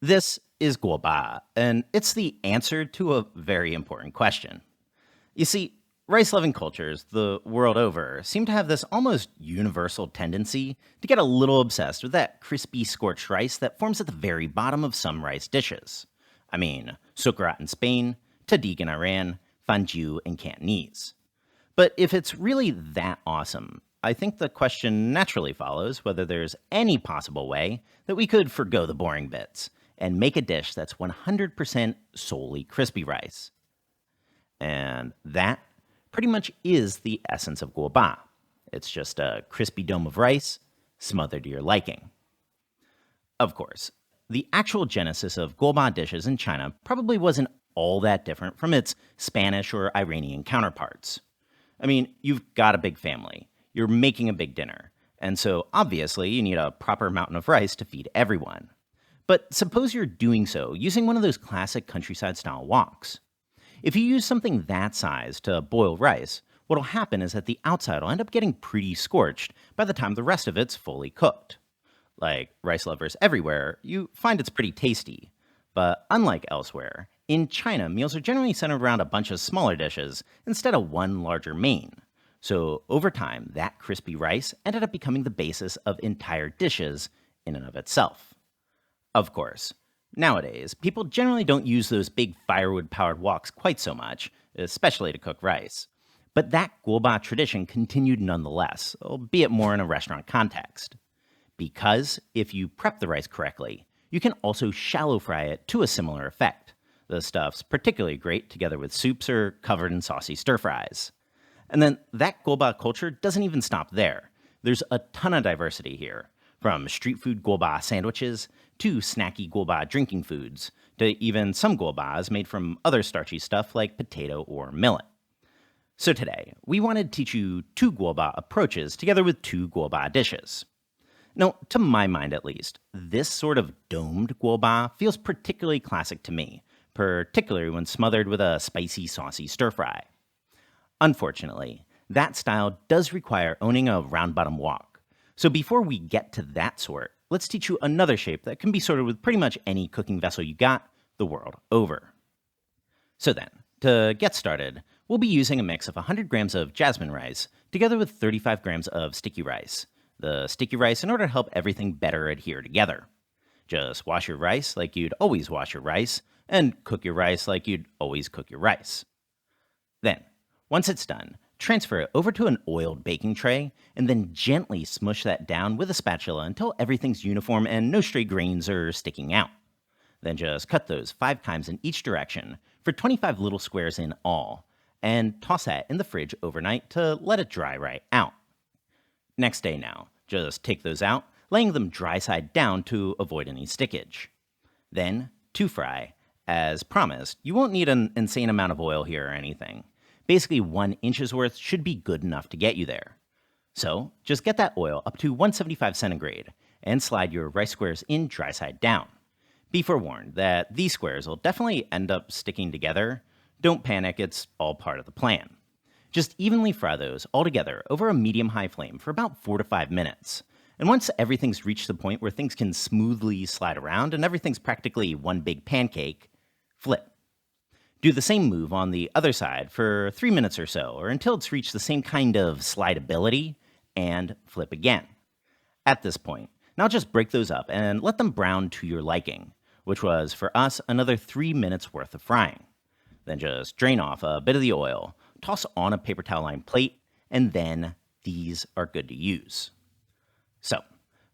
This is Guoba, and it's the answer to a very important question. You see, rice loving cultures the world over seem to have this almost universal tendency to get a little obsessed with that crispy scorched rice that forms at the very bottom of some rice dishes. I mean, sukrat in Spain, tahdig in Iran, fondue in Cantonese. But if it's really that awesome, I think the question naturally follows whether there's any possible way that we could forgo the boring bits and make a dish that's 100% solely crispy rice. And that pretty much is the essence of guoba. It's just a crispy dome of rice, smothered to your liking. Of course, the actual genesis of guoba dishes in China probably wasn't all that different from its Spanish or Iranian counterparts. I mean, you've got a big family, you're making a big dinner, and so obviously you need a proper mountain of rice to feed everyone. But suppose you're doing so using one of those classic countryside-style woks. If you use something that size to boil rice, what'll happen is that the outside will end up getting pretty scorched by the time the rest of it's fully cooked. Like rice lovers everywhere, you find it's pretty tasty. But unlike elsewhere, in China, meals are generally centered around a bunch of smaller dishes instead of one larger main. So over time, that crispy rice ended up becoming the basis of entire dishes in and of itself. Of course, nowadays, people generally don't use those big firewood-powered woks quite so much, especially to cook rice. But that guoba tradition continued nonetheless, albeit more in a restaurant context. Because if you prep the rice correctly, you can also shallow fry it to a similar effect. The stuff's particularly great together with soups or covered in saucy stir-fries. And then that guoba culture doesn't even stop there. There's a ton of diversity here, from street food guoba sandwiches to snacky guoba drinking foods, to even some guobas made from other starchy stuff like potato or millet. So today, we wanted to teach you two guoba approaches together with two guoba dishes. Now, to my mind at least, this sort of domed guoba feels particularly classic to me, particularly when smothered with a spicy, saucy stir-fry. Unfortunately, that style does require owning a round-bottom wok. So before we get to that sort, let's teach you another shape that can be sorted with pretty much any cooking vessel you got the world over. So then, to get started, we'll be using a mix of 100 grams of jasmine rice together with 35 grams of sticky rice. The sticky rice in order to help everything better adhere together. Just wash your rice like you'd always wash your rice, and cook your rice like you'd always cook your rice. Then, once it's done, transfer it over to an oiled baking tray, and then gently smush that down with a spatula until everything's uniform and no stray grains are sticking out. Then just cut those 5 times in each direction for 25 little squares in all, and toss that in the fridge overnight to let it dry right out. Next day now, just take those out, laying them dry side down to avoid any stickage. Then, to fry. As promised, you won't need an insane amount of oil here or anything. Basically 1 inch's worth should be good enough to get you there. So, just get that oil up to 175 centigrade and slide your rice squares in dry side down. Be forewarned that these squares will definitely end up sticking together. Don't panic, it's all part of the plan. Just evenly fry those all together over a medium-high flame for about 4 to 5 minutes. And once everything's reached the point where things can smoothly slide around and everything's practically one big pancake, flip. Do the same move on the other side for 3 minutes or so, or until it's reached the same kind of slideability, and flip again. At this point, now just break those up and let them brown to your liking, which was, for us, another 3 minutes worth of frying. Then just drain off a bit of the oil, toss on a paper towel-lined plate, and then these are good to use. So,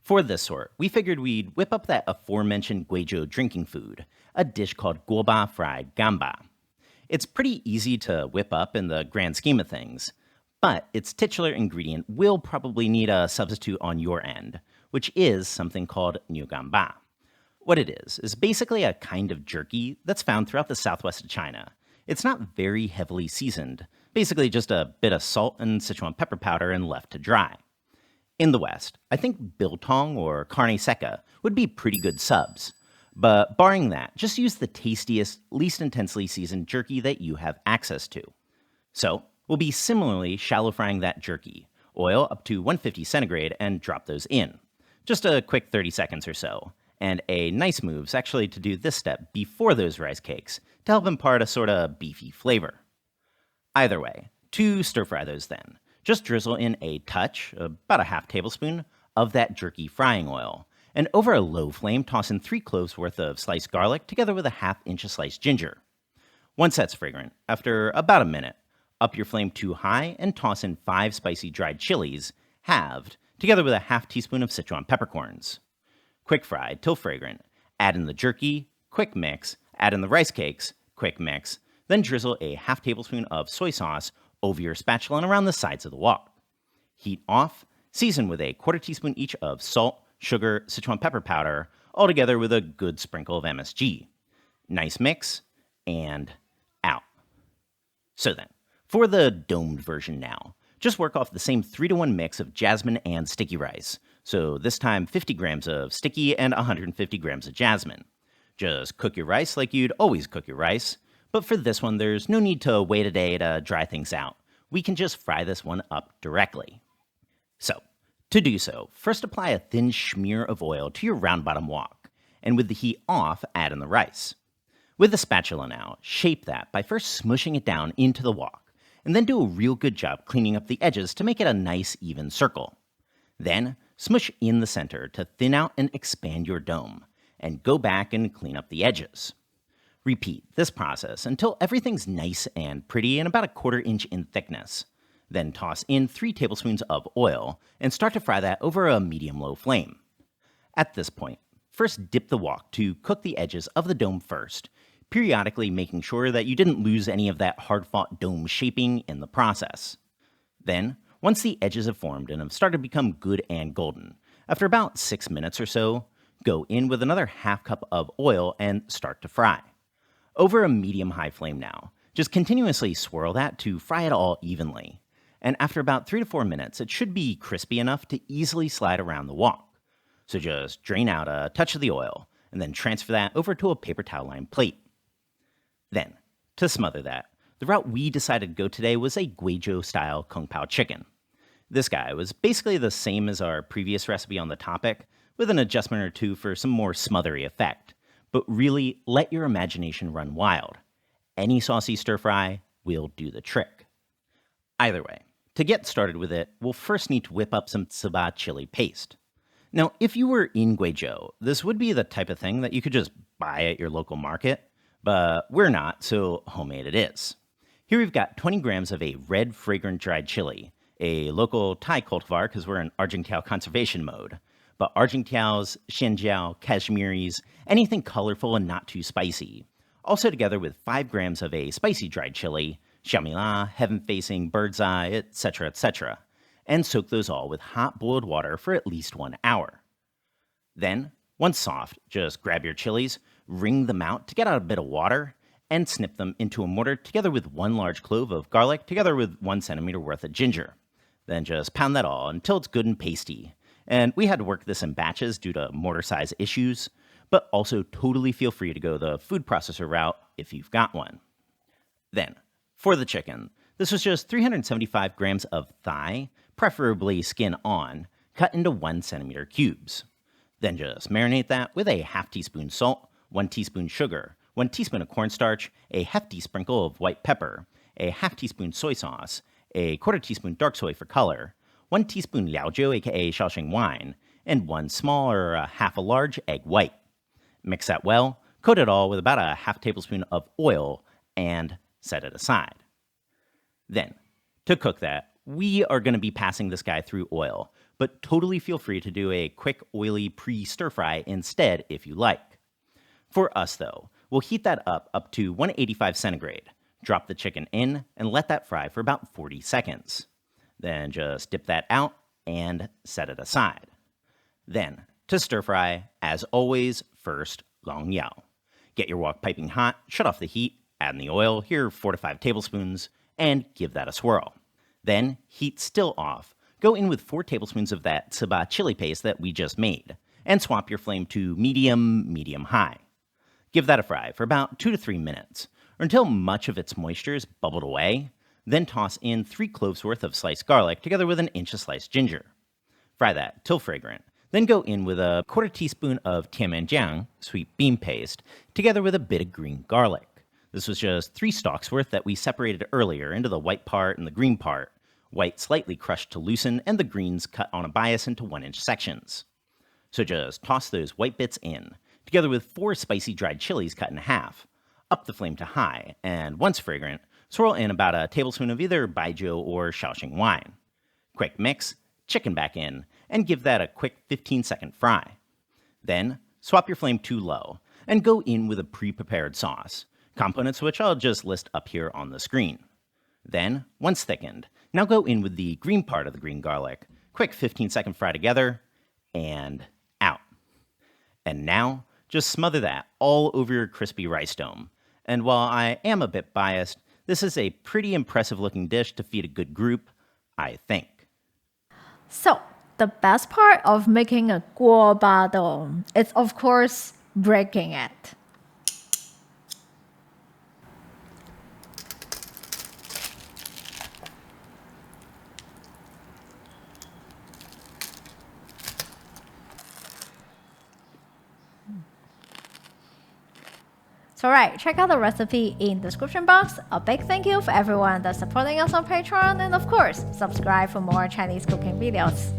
for this sort, we figured we'd whip up that aforementioned Guizhou drinking food, a dish called Guoba fried gamba. It's pretty easy to whip up in the grand scheme of things, but its titular ingredient will probably need a substitute on your end, which is something called niu gamba. What it is basically a kind of jerky that's found throughout the southwest of China. It's not very heavily seasoned, basically just a bit of salt and Sichuan pepper powder and left to dry. In the West, I think biltong or carne seca would be pretty good subs. But barring that, just use the tastiest, least intensely seasoned jerky that you have access to. So, we'll be similarly shallow frying that jerky, oil up to 150 centigrade, and drop those in. Just a quick 30 seconds or so. And a nice move is actually to do this step before those rice cakes to help impart a sort of beefy flavor. Either way, to stir fry those then, just drizzle in a touch, about a half tablespoon, of that jerky frying oil, and over a low flame toss in 3 cloves worth of sliced garlic together with a ½ inch of sliced ginger. Once that's fragrant, after about a minute, up your flame to high and toss in 5 spicy dried chilies, halved, together with a ½ teaspoon of Sichuan peppercorns. Quick fry till fragrant, add in the jerky, quick mix, add in the rice cakes, quick mix, then drizzle a ½ tablespoon of soy sauce over your spatula and around the sides of the wok. Heat off, season with a ¼ teaspoon each of salt, sugar, Sichuan pepper powder, all together with a good sprinkle of MSG. Nice mix, and out. So then, for the domed version now, just work off the same 3-to-1 mix of jasmine and sticky rice. So this time 50 grams of sticky and 150 grams of jasmine. Just cook your rice like you'd always cook your rice, but for this one there's no need to wait a day to dry things out. We can just fry this one up directly. So, to do so, first apply a thin smear of oil to your round bottom wok, and with the heat off, add in the rice. With the spatula now, shape that by first smushing it down into the wok, and then do a real good job cleaning up the edges to make it a nice even circle. Then, smush in the center to thin out and expand your dome, and go back and clean up the edges. Repeat this process until everything's nice and pretty and about a ¼ inch in thickness. Then toss in 3 tablespoons of oil and start to fry that over a medium-low flame. At this point, first dip the wok to cook the edges of the dome first, periodically making sure that you didn't lose any of that hard-fought dome shaping in the process. Then, once the edges have formed and have started to become good and golden, after about 6 minutes or so, go in with another ½ cup of oil and start to fry. Over a medium-high flame now, just continuously swirl that to fry it all evenly. And after about 3 to 4 minutes, it should be crispy enough to easily slide around the wok. So just drain out a touch of the oil, and then transfer that over to a paper towel-lined plate. Then, to smother that, the route we decided to go today was a Guizhou-style Kung Pao chicken. This guy was basically the same as our previous recipe on the topic, with an adjustment or two for some more smothery effect. But really, let your imagination run wild. Any saucy stir-fry will do the trick. Either way, to get started with it, we'll first need to whip up some tsuba chili paste. Now, if you were in Guizhou, this would be the type of thing that you could just buy at your local market, but we're not, so homemade it is. Here we've got 20 grams of a red, fragrant dried chili, a local Thai cultivar because we're in Argentine conservation mode, but Argentines, Xinjiao, Kashmiris, anything colorful and not too spicy. Also together with 5 grams of a spicy dried chili, Xiaomila, heaven-facing, bird's eye, etc., and soak those all with hot boiled water for at least 1 hour. Then, once soft, just grab your chilies, wring them out to get out a bit of water, and snip them into a mortar together with 1 large clove of garlic together with 1 centimeter worth of ginger. Then just pound that all until it's good and pasty. And we had to work this in batches due to mortar size issues, but also totally feel free to go the food processor route if you've got one. Then, for the chicken, this was just 375 grams of thigh, preferably skin on, cut into 1 centimeter cubes. Then just marinate that with a ½ teaspoon salt, 1 teaspoon sugar, 1 teaspoon of cornstarch, a hefty sprinkle of white pepper, a ½ teaspoon soy sauce, a ¼ teaspoon dark soy for color, 1 teaspoon liaojiu aka Shaoxing wine, and 1 small or half a large egg white. Mix that well, coat it all with about a ½ tablespoon of oil, and set it aside. Then, to cook that, we are going to be passing this guy through oil, but totally feel free to do a quick oily pre-stir fry instead if you like. For us though, we'll heat that up to 185 centigrade, drop the chicken in, and let that fry for about 40 seconds. Then just dip that out and set it aside. Then, to stir fry, as always, first, long yao. Get your wok piping hot, shut off the heat, add in the oil, here 4 to 5 tablespoons, and give that a swirl. Then, heat still off, go in with 4 tablespoons of that tsuba chili paste that we just made, and swap your flame to medium-high. Give that a fry for about 2 to 3 minutes, or until much of its moisture is bubbled away. Then toss in 3 cloves worth of sliced garlic together with 1 inch of sliced ginger. Fry that till fragrant, Then go in with a quarter teaspoon of tianmenjiang, sweet bean paste, together with a bit of green garlic. This was just 3 stalks worth that we separated earlier into the white part and the green part. White slightly crushed to loosen, and the greens cut on a bias into 1-inch sections. So just toss those white bits in, together with 4 spicy dried chilies cut in half. Up the flame to high, and once fragrant, swirl in about a tablespoon of either baijiu or Shaoxing wine. Quick mix, chicken back in, and give that a quick 15-second fry. Then, swap your flame to low, and go in with a pre-prepared sauce, components which I'll just list up here on the screen. Then, once thickened, now go in with the green part of the green garlic, quick 15-second fry together, and out. And now, just smother that all over your crispy rice dome. And while I am a bit biased, this is a pretty impressive looking dish to feed a good group, I think. So, the best part of making a guoba dough is, of course, breaking it. So right, check out the recipe in the description box. A big thank you for everyone that's supporting us on Patreon, and of course, subscribe for more Chinese cooking videos.